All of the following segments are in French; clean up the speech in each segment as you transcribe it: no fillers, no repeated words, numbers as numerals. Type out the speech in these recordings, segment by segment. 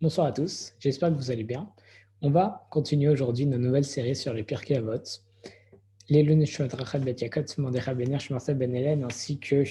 Bonsoir à tous, j'espère que vous allez bien. On va continuer aujourd'hui nos nouvelles séries sur les Pirkei Avot, les Luneshot Rachel Bet Yakot, Mordechai Ben Hirsch, Marcel Ben Hélène, ainsi que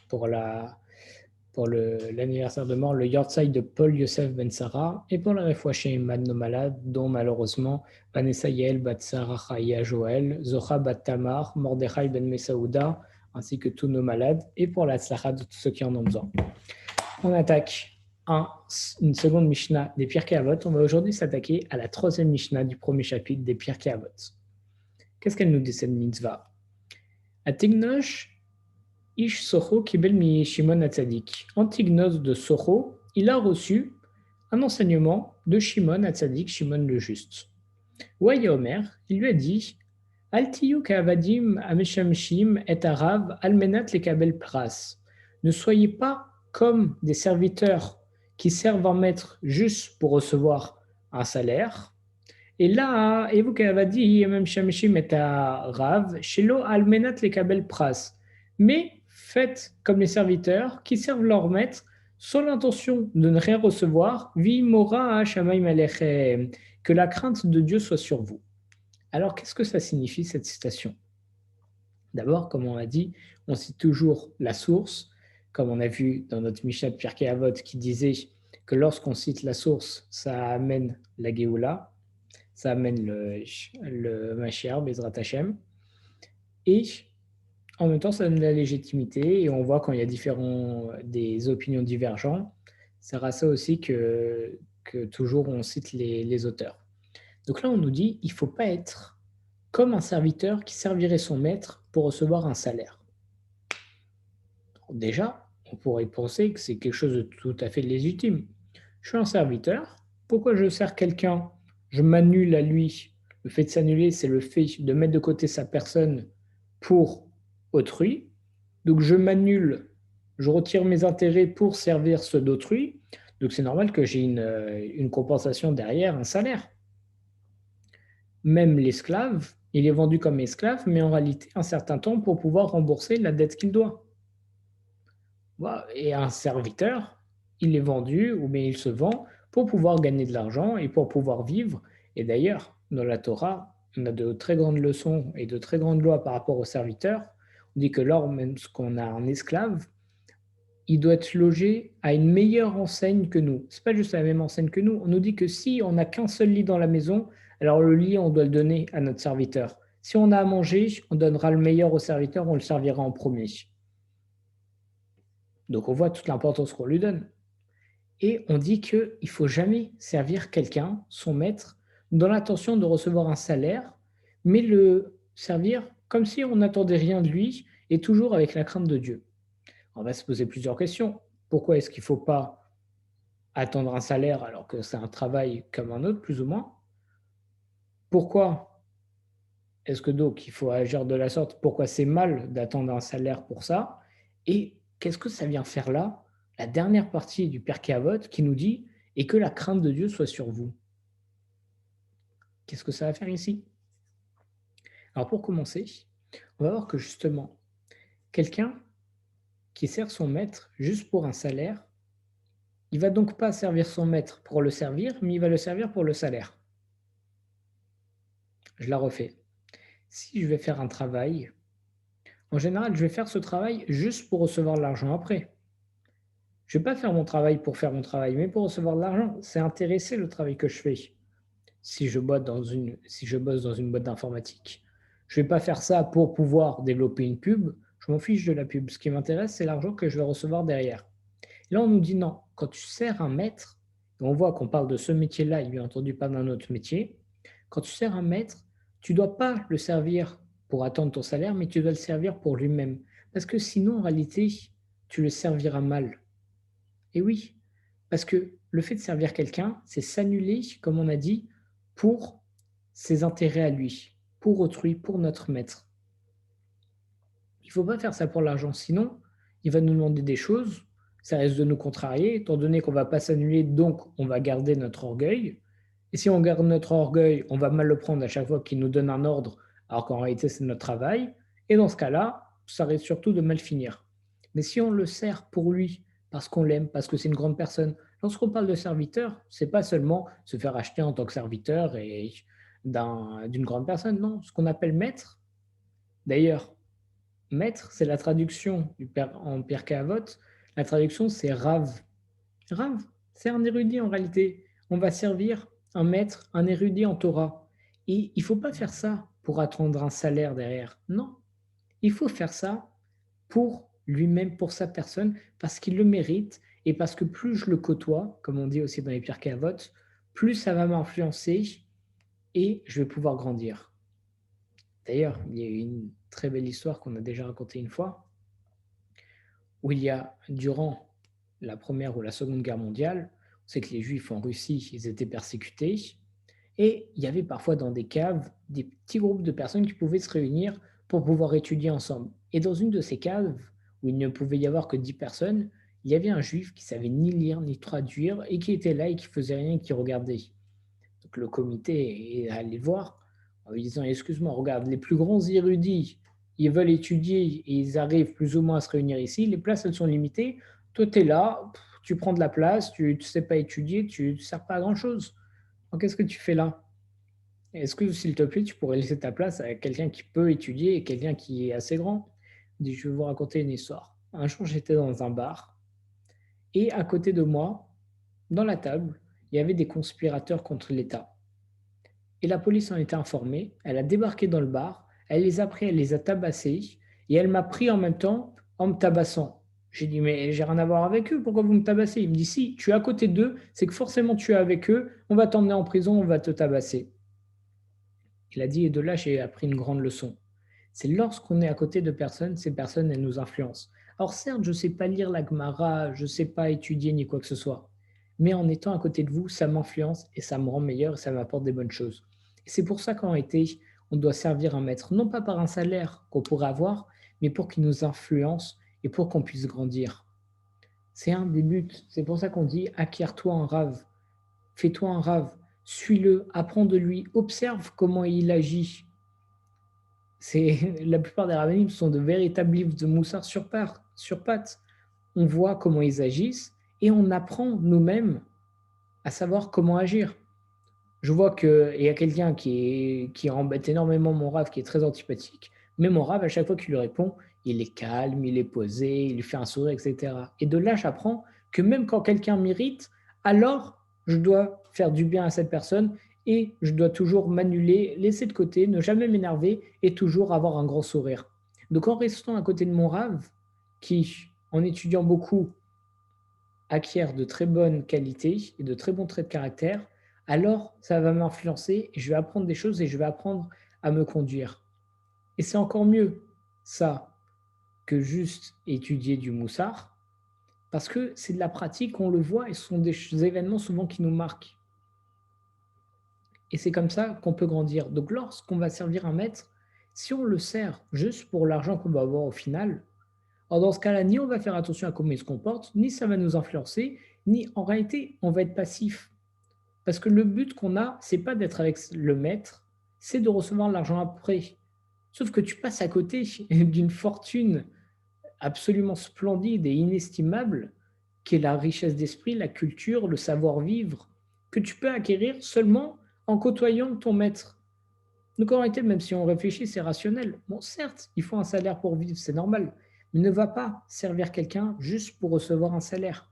pour l'anniversaire de mort, le Yortzai de Paul Yosef Ben Sarah, et pour la Refouachem Mad nos malades, dont malheureusement Vanessa Yael Bat Sarah Chaya Joël, Zocha Bat Tamar, Mordechai Ben Mesaouda, ainsi que tous nos malades, et pour la Tzlacha de tous ceux qui en ont besoin. On attaque une seconde Mishnah des Pirkei Avot. On va aujourd'hui s'attaquer à la troisième Mishnah du premier chapitre des Pirkei Avot. Qu'est-ce qu'elle nous dit cette mitzvah? Atignosh ish Socho kibel mi Shimon Hatzadik. Antignos de Socho, il a reçu un enseignement de Shimon Hatzadik, Shimon le Juste. Ouaya Omer, il lui a dit Altiyu ka'avadim ameshamshim et arav almenat lekabel pras. Ne soyez pas comme des serviteurs qui servent un maître juste pour recevoir un salaire. Et là, evu ka'avadim ameshamshim et arav shelo almenat lekabel pras. Mais faites comme les serviteurs qui servent leur maître sans l'intention de ne rien recevoir. Vi mora shamayim alechem. Que la crainte de Dieu soit sur vous. Alors, qu'est-ce que ça signifie, cette citation? D'abord, comme on a dit, on cite toujours la source, comme on a vu dans notre Mishnah de Pirkei Avot qui disait que lorsqu'on cite la source, ça amène la Géoula, ça amène le Mashiach, Bezrat Hashem, et en même temps, ça donne la légitimité, et on voit quand il y a des opinions divergentes, c'est à ça aussi que toujours on cite les auteurs. Donc là, on nous dit, il ne faut pas être comme un serviteur qui servirait son maître pour recevoir un salaire. Déjà, on pourrait penser que c'est quelque chose de tout à fait légitime. Je suis un serviteur, pourquoi je sers quelqu'un? Je m'annule à lui. Le fait de s'annuler, c'est le fait de mettre de côté sa personne pour autrui. Donc je m'annule, je retire mes intérêts pour servir ceux d'autrui. Donc c'est normal que j'ai une compensation derrière, un salaire. Même l'esclave, il est vendu comme esclave, mais en réalité un certain temps pour pouvoir rembourser la dette qu'il doit. Et un serviteur, il est vendu ou bien il se vend pour pouvoir gagner de l'argent et pour pouvoir vivre. Et d'ailleurs, dans la Torah, on a de très grandes leçons et de très grandes lois par rapport aux serviteurs. On dit que lorsqu'on a un esclave, il doit être logé à une meilleure enseigne que nous. Ce n'est pas juste la même enseigne que nous. On nous dit que si on n'a qu'un seul lit dans la maison, alors le lit, on doit le donner à notre serviteur. Si on a à manger, on donnera le meilleur au serviteur, on le servira en premier. Donc on voit toute l'importance qu'on lui donne. Et on dit qu'il ne faut jamais servir quelqu'un, son maître, dans l'intention de recevoir un salaire, mais le servir comme si on n'attendait rien de lui et toujours avec la crainte de Dieu. On va se poser plusieurs questions. Pourquoi est-ce qu'il ne faut pas attendre un salaire alors que c'est un travail comme un autre, plus ou moins? Pourquoi est-ce que donc il faut agir de la sorte? Pourquoi c'est mal d'attendre un salaire pour ça? Et qu'est-ce que ça vient faire là? La dernière partie du Pirkei Avot qui nous dit « Et que la crainte de Dieu soit sur vous ». Qu'est-ce que ça va faire ici? Alors pour commencer, on va voir que justement, quelqu'un qui sert son maître juste pour un salaire, il ne va donc pas servir son maître pour le servir, mais il va le servir pour le salaire. Je la refais. Si je vais faire un travail, en général, je vais faire ce travail juste pour recevoir de l'argent après. Je ne vais pas faire mon travail pour faire mon travail, mais pour recevoir de l'argent. C'est intéressé le travail que je fais. Si je bosse dans une boîte d'informatique, je ne vais pas faire ça pour pouvoir développer une pub. Je m'en fiche de la pub. Ce qui m'intéresse, c'est l'argent que je vais recevoir derrière. Et là, on nous dit non. Quand tu sers un maître, et on voit qu'on parle de ce métier-là, et bien entendu pas d'un autre métier, quand tu sers un maître, tu ne dois pas le servir pour attendre ton salaire, mais tu dois le servir pour lui-même. Parce que sinon, en réalité, tu le serviras mal. Et oui, parce que le fait de servir quelqu'un, c'est s'annuler, comme on a dit, pour ses intérêts à lui, pour autrui, pour notre maître. Il ne faut pas faire ça pour l'argent, sinon il va nous demander des choses, ça risque de nous contrarier, étant donné qu'on ne va pas s'annuler, donc on va garder notre orgueil. Et si on garde notre orgueil, on va mal le prendre à chaque fois qu'il nous donne un ordre, alors qu'en réalité c'est notre travail. Et dans ce cas-là, ça risque surtout de mal finir. Mais si on le sert pour lui, parce qu'on l'aime, parce que c'est une grande personne, Lorsqu'on parle de serviteur, c'est pas seulement se faire acheter en tant que serviteur et d'une grande personne, non. Ce qu'on appelle maître, d'ailleurs, maître, c'est la traduction en Pirkei Avot. La traduction, c'est Rav. Rav, c'est un érudit en réalité. On va servir un maître, un érudit en Torah. Et il ne faut pas faire ça pour attendre un salaire derrière. Non, il faut faire ça pour lui-même, pour sa personne, parce qu'il le mérite et parce que plus je le côtoie, comme on dit aussi dans les Pirkei Avot, plus ça va m'influencer et je vais pouvoir grandir. D'ailleurs, il y a une très belle histoire qu'on a déjà racontée une fois, où il y a, durant la Première ou la Seconde Guerre mondiale, on sait que les Juifs en Russie, ils étaient persécutés, et il y avait parfois dans des caves des petits groupes de personnes qui pouvaient se réunir pour pouvoir étudier ensemble. Et dans une de ces caves, où il ne pouvait y avoir que 10 personnes, il y avait un juif qui savait ni lire ni traduire et qui était là et qui faisait rien et qui regardait. Donc le comité est allé le voir en lui disant excuse-moi, regarde, les plus grands érudits, ils veulent étudier et ils arrivent plus ou moins à se réunir ici. Les places, elles sont limitées. Toi, tu es là, tu prends de la place, tu ne sais pas étudier, tu ne sers pas à grand-chose. Donc, qu'est-ce que tu fais là? Est-ce que, s'il te plaît, tu pourrais laisser ta place à quelqu'un qui peut étudier et quelqu'un qui est assez grand? Il dit, je vais vous raconter une histoire. Un jour, j'étais dans un bar et à côté de moi, dans la table, il y avait des conspirateurs contre l'État. Et la police en était informée, elle a débarqué dans le bar, elle les a pris, elle les a tabassés, et elle m'a pris en même temps en me tabassant. J'ai dit, mais j'ai rien à voir avec eux, pourquoi vous me tabassez? Il me dit, si, tu es à côté d'eux, c'est que forcément tu es avec eux, on va t'emmener en prison, on va te tabasser. Il a dit, et de là, j'ai appris une grande leçon. C'est lorsqu'on est à côté de personnes, ces personnes, elles nous influencent. Alors certes, je ne sais pas lire la Gemara, je ne sais pas étudier ni quoi que ce soit, mais en étant à côté de vous, ça m'influence et ça me rend meilleur et ça m'apporte des bonnes choses. Et c'est pour ça qu'en réalité, on doit servir un maître, non pas par un salaire qu'on pourrait avoir, mais pour qu'il nous influence et pour qu'on puisse grandir. C'est un des buts. C'est pour ça qu'on dit acquiers-toi un rave, fais-toi un rave, suis-le, apprends de lui, observe comment il agit. C'est la plupart des rabbinim sont de véritables livres de moussard sur pattes. On voit comment ils agissent et on apprend nous-mêmes à savoir comment agir. Je vois qu'il y a quelqu'un qui embête énormément mon rave, qui est très antipathique, mais mon rave, à chaque fois qu'il lui répond, il est calme, il est posé, il lui fait un sourire, etc. Et de là, j'apprends que même quand quelqu'un m'irrite, alors je dois faire du bien à cette personne et je dois toujours m'annuler, laisser de côté, ne jamais m'énerver et toujours avoir un grand sourire. Donc en restant à côté de mon rave, qui, en étudiant beaucoup, acquiert de très bonnes qualités et de très bons traits de caractère, alors ça va m'influencer et je vais apprendre des choses et je vais apprendre à me conduire. Et c'est encore mieux ça que juste étudier du moussard, parce que c'est de la pratique, on le voit, et ce sont des événements souvent qui nous marquent. Et c'est comme ça qu'on peut grandir. Donc lorsqu'on va servir un maître, si on le sert juste pour l'argent qu'on va avoir au final, alors dans ce cas-là, ni on va faire attention à comment il se comporte, ni ça va nous influencer, ni en réalité, on va être passif. Parce que le but qu'on a, c'est pas d'être avec le maître, c'est de recevoir l'argent après. Sauf que tu passes à côté d'une fortune absolument splendide et inestimable, qui est la richesse d'esprit, la culture, le savoir-vivre, que tu peux acquérir seulement en côtoyant ton maître. Donc en réalité, même si on réfléchit, c'est rationnel. Bon, certes, il faut un salaire pour vivre, c'est normal, mais ne va pas servir quelqu'un juste pour recevoir un salaire.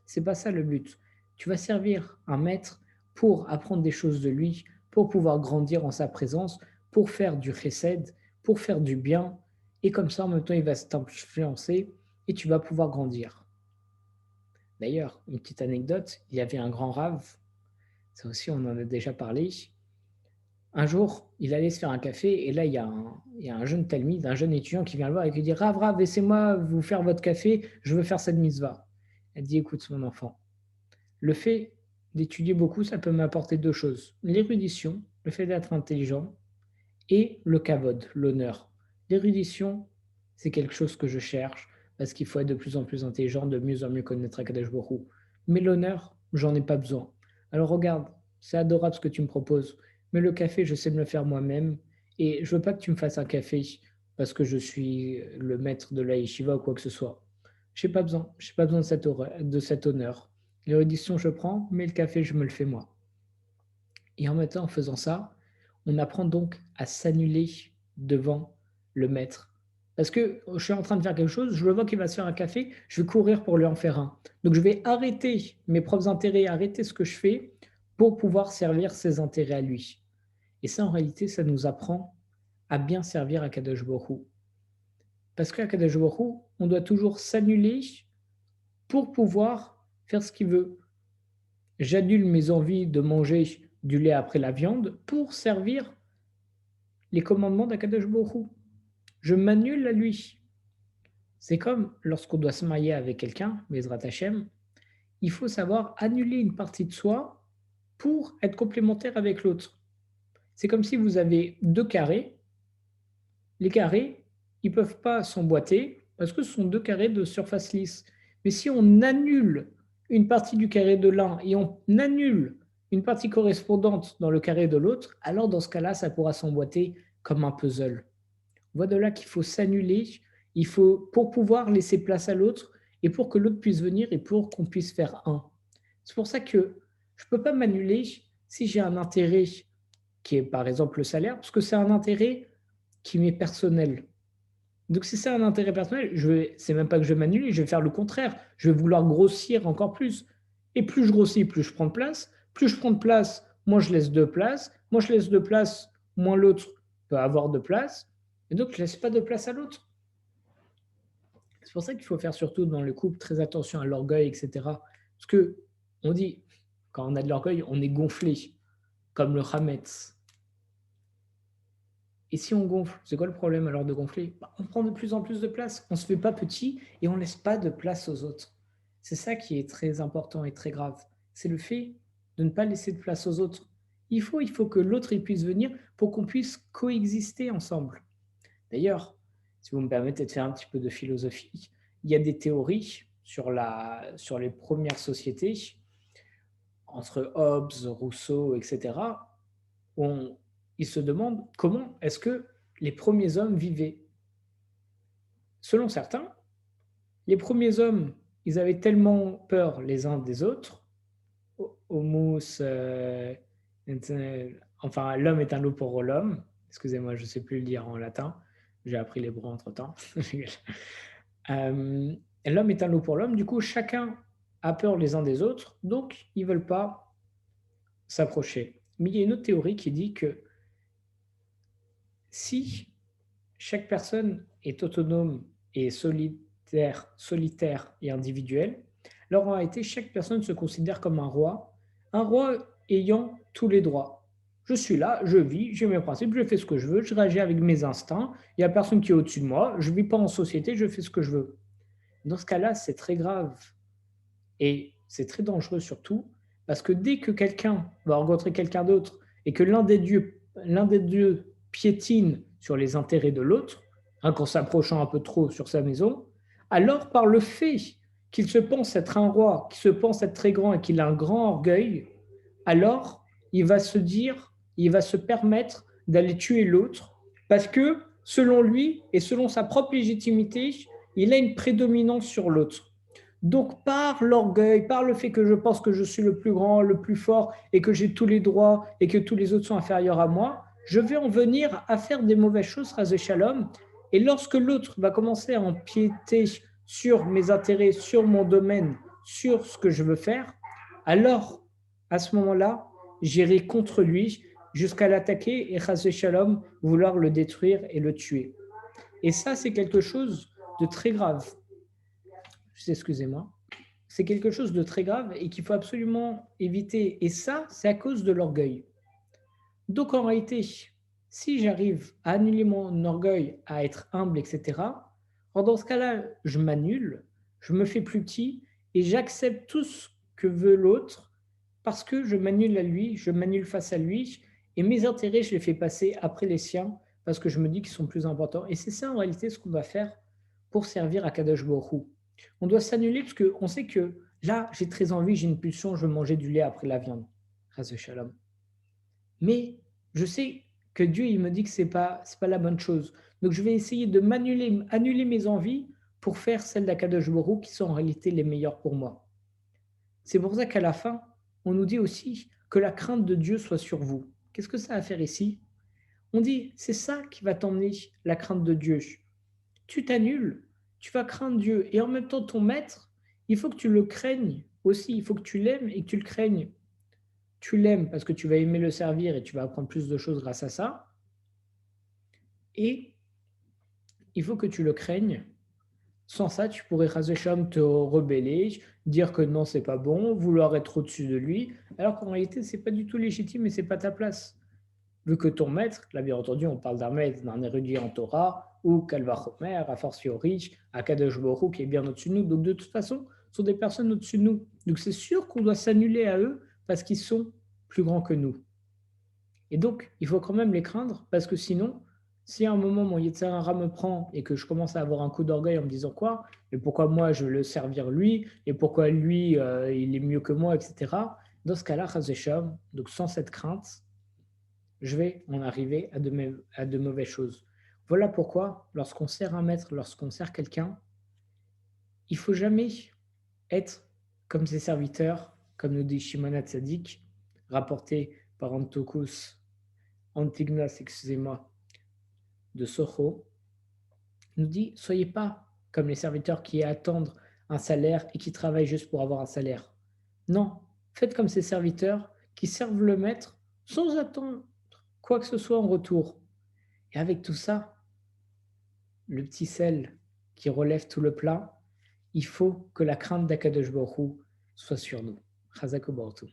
C'est pas ça le but. Tu vas servir un maître pour apprendre des choses de lui, pour pouvoir grandir en sa présence, pour faire du chesed, pour faire du bien, et comme ça, en même temps, il va t'influencer et tu vas pouvoir grandir. D'ailleurs, une petite anecdote, il y avait un grand rave, ça aussi on en a déjà parlé. Un jour, il allait se faire un café et là, il y a un jeune talmide, un jeune étudiant qui vient le voir et qui dit Rav, Rav, laissez-moi vous faire votre café, je veux faire cette mitzvah. Elle dit écoute, mon enfant, le fait d'étudier beaucoup, ça peut m'apporter deux choses l'érudition, le fait d'être intelligent, et le kavod, l'honneur. L'érudition, c'est quelque chose que je cherche parce qu'il faut être de plus en plus intelligent, de mieux en mieux connaître Akadosh Baruch Hu. Mais l'honneur, j'en ai pas besoin. Alors regarde, c'est adorable ce que tu me proposes, mais le café, je sais me le faire moi-même et je veux pas que tu me fasses un café parce que je suis le maître de la yeshiva ou quoi que ce soit. J'ai pas besoin de cet honneur. L'érudition, je prends, mais le café, je me le fais moi. Et en même temps, en faisant ça, on apprend donc à s'annuler devant le maître. Parce que je suis en train de faire quelque chose, je le vois qu'il va se faire un café, je vais courir pour lui en faire un. Donc je vais arrêter mes propres intérêts, arrêter ce que je fais pour pouvoir servir ses intérêts à lui. Et ça, en réalité, ça nous apprend à bien servir à Kadosh Baruch Hu. Parce qu'à Kadosh Baruch Hu, on doit toujours s'annuler pour pouvoir faire ce qu'il veut. J'annule mes envies de manger du lait après la viande pour servir les commandements d'Akadosh Baruch Hu. Je m'annule à lui. C'est comme lorsqu'on doit se marier avec quelqu'un, Bezrat Hashem, il faut savoir annuler une partie de soi pour être complémentaire avec l'autre. C'est comme si vous avez deux carrés. Les carrés, ils ne peuvent pas s'emboîter parce que ce sont deux carrés de surface lisse. Mais si on annule une partie du carré de l'un et on annule une partie correspondante dans le carré de l'autre, alors dans ce cas-là, ça pourra s'emboîter comme un puzzle. On voit de là qu'il faut s'annuler, il faut pour pouvoir laisser place à l'autre et pour que l'autre puisse venir et pour qu'on puisse faire un. C'est pour ça que je ne peux pas m'annuler si j'ai un intérêt qui est par exemple le salaire, parce que c'est un intérêt qui m'est personnel. Donc si c'est un intérêt personnel, c'est même pas que je vais m'annuler, je vais faire le contraire. Je vais vouloir grossir encore plus. Et plus je grossis, plus je prends de place. Plus je prends de place, moins je laisse de place. Moins je laisse de place, moins l'autre peut avoir de place. Et donc je ne laisse pas de place à l'autre. C'est pour ça qu'il faut faire surtout dans le couple très attention à l'orgueil, etc. Parce que on dit, quand on a de l'orgueil, on est gonflé, comme le Hametz. Et si on gonfle, c'est quoi le problème alors de gonfler? On prend de plus en plus de place, on ne se fait pas petit et on ne laisse pas de place aux autres. C'est ça qui est très important et très grave. C'est le fait de ne pas laisser de place aux autres. Il faut que l'autre puisse venir pour qu'on puisse coexister ensemble. D'ailleurs, si vous me permettez de faire un petit peu de philosophie, il y a des théories sur les premières sociétés, entre Hobbes, Rousseau, etc., où ils se demandent comment est-ce que les premiers hommes vivaient. Selon certains, les premiers hommes, ils avaient tellement peur les uns des autres, homus, enfin l'homme est un loup pour l'homme, excusez-moi, je ne sais plus le dire en latin, j'ai appris l'hébreu entre-temps. L'homme est un loup pour l'homme, du coup chacun a peur les uns des autres, donc ils ne veulent pas s'approcher. Mais il y a une autre théorie qui dit que si chaque personne est autonome et solitaire et individuelle, alors en réalité, chaque personne se considère comme un roi ayant tous les droits. Je suis là, je vis, j'ai mes principes, je fais ce que je veux, je réagis avec mes instincts, il n'y a personne qui est au-dessus de moi, je ne vis pas en société, je fais ce que je veux. Dans ce cas-là, c'est très grave et c'est très dangereux surtout, parce que dès que quelqu'un va rencontrer quelqu'un d'autre et que l'un des deux piétine sur les intérêts de l'autre, qu'en s'approchant un peu trop sur sa maison, alors par le fait qu'il se pense être un roi, qu'il se pense être très grand et qu'il a un grand orgueil, alors il va se dire, il va se permettre d'aller tuer l'autre, parce que selon lui et selon sa propre légitimité, il a une prédominance sur l'autre. Donc par l'orgueil, par le fait que je pense que je suis le plus grand, le plus fort et que j'ai tous les droits et que tous les autres sont inférieurs à moi, je vais en venir à faire des mauvaises choses, Razé Shalom. Et lorsque l'autre va commencer à empiéter sur mes intérêts, sur mon domaine, sur ce que je veux faire, alors à ce moment-là, j'irai contre lui jusqu'à l'attaquer et Razé Shalom vouloir le détruire et le tuer. Et ça, c'est quelque chose de très grave. Excusez-moi, c'est quelque chose de très grave et qu'il faut absolument éviter. Et ça, c'est à cause de l'orgueil. Donc en réalité, si j'arrive à annuler mon orgueil, à être humble, etc., dans ce cas-là, je m'annule, je me fais plus petit et j'accepte tout ce que veut l'autre parce que je m'annule à lui, je m'annule face à lui et mes intérêts, je les fais passer après les siens parce que je me dis qu'ils sont plus importants. Et c'est ça en réalité ce qu'on doit faire pour servir à Kadosh Baruch Hu. On doit s'annuler parce qu'on sait que là, j'ai très envie, j'ai une pulsion, je veux manger du lait après la viande. Ras shalom. Mais je sais que Dieu, il me dit que ce n'est pas la bonne chose. Donc, je vais essayer de annuler mes envies pour faire celles d'Akadosh Baruch Hu qui sont en réalité les meilleures pour moi. C'est pour ça qu'à la fin, on nous dit aussi que la crainte de Dieu soit sur vous. Qu'est-ce que ça a à faire ici? On dit, c'est ça qui va t'emmener, la crainte de Dieu. Tu t'annules, tu vas craindre Dieu. Et en même temps, ton maître, il faut que tu le craignes aussi. Il faut que tu l'aimes et que tu le craignes. Tu l'aimes parce que tu vas aimer le servir et tu vas apprendre plus de choses grâce à ça. Et il faut que tu le craignes. Sans ça, tu pourrais, Razesham, te rebeller, dire que non, c'est pas bon, vouloir être au-dessus de lui, alors qu'en réalité, c'est pas du tout légitime et c'est pas ta place. Vu que ton maître, là bien entendu, on parle d'un maître, d'un érudit en Torah, ou Kalvachomer, a fortiori, à Kadosh Baruch qui est bien au-dessus de nous. Donc de toute façon, ce sont des personnes au-dessus de nous. Donc c'est sûr qu'on doit s'annuler à eux parce qu'ils sont plus grands que nous. Et donc, il faut quand même les craindre parce que sinon, si à un moment mon Yetzirah me prend et que je commence à avoir un coup d'orgueil en me disant quoi, mais pourquoi moi je veux le servir lui, et pourquoi lui il est mieux que moi, etc. Dans ce cas-là, Chazesham, donc sans cette crainte, je vais en arriver à de mauvaises choses. Voilà pourquoi, lorsqu'on sert un maître, lorsqu'on sert quelqu'un, il ne faut jamais être comme ses serviteurs, comme nous dit Shimon Hatzadik, rapporté par Antignas, excusez-moi, de Soho, nous dit, soyez pas comme les serviteurs qui attendent un salaire et qui travaillent juste pour avoir un salaire. Non, faites comme ces serviteurs qui servent le maître sans attendre quoi que ce soit en retour. Et avec tout ça, le petit sel qui relève tout le plat, il faut que la crainte d'Akadosh Baruch Hu soit sur nous. Chazak U'Bartou.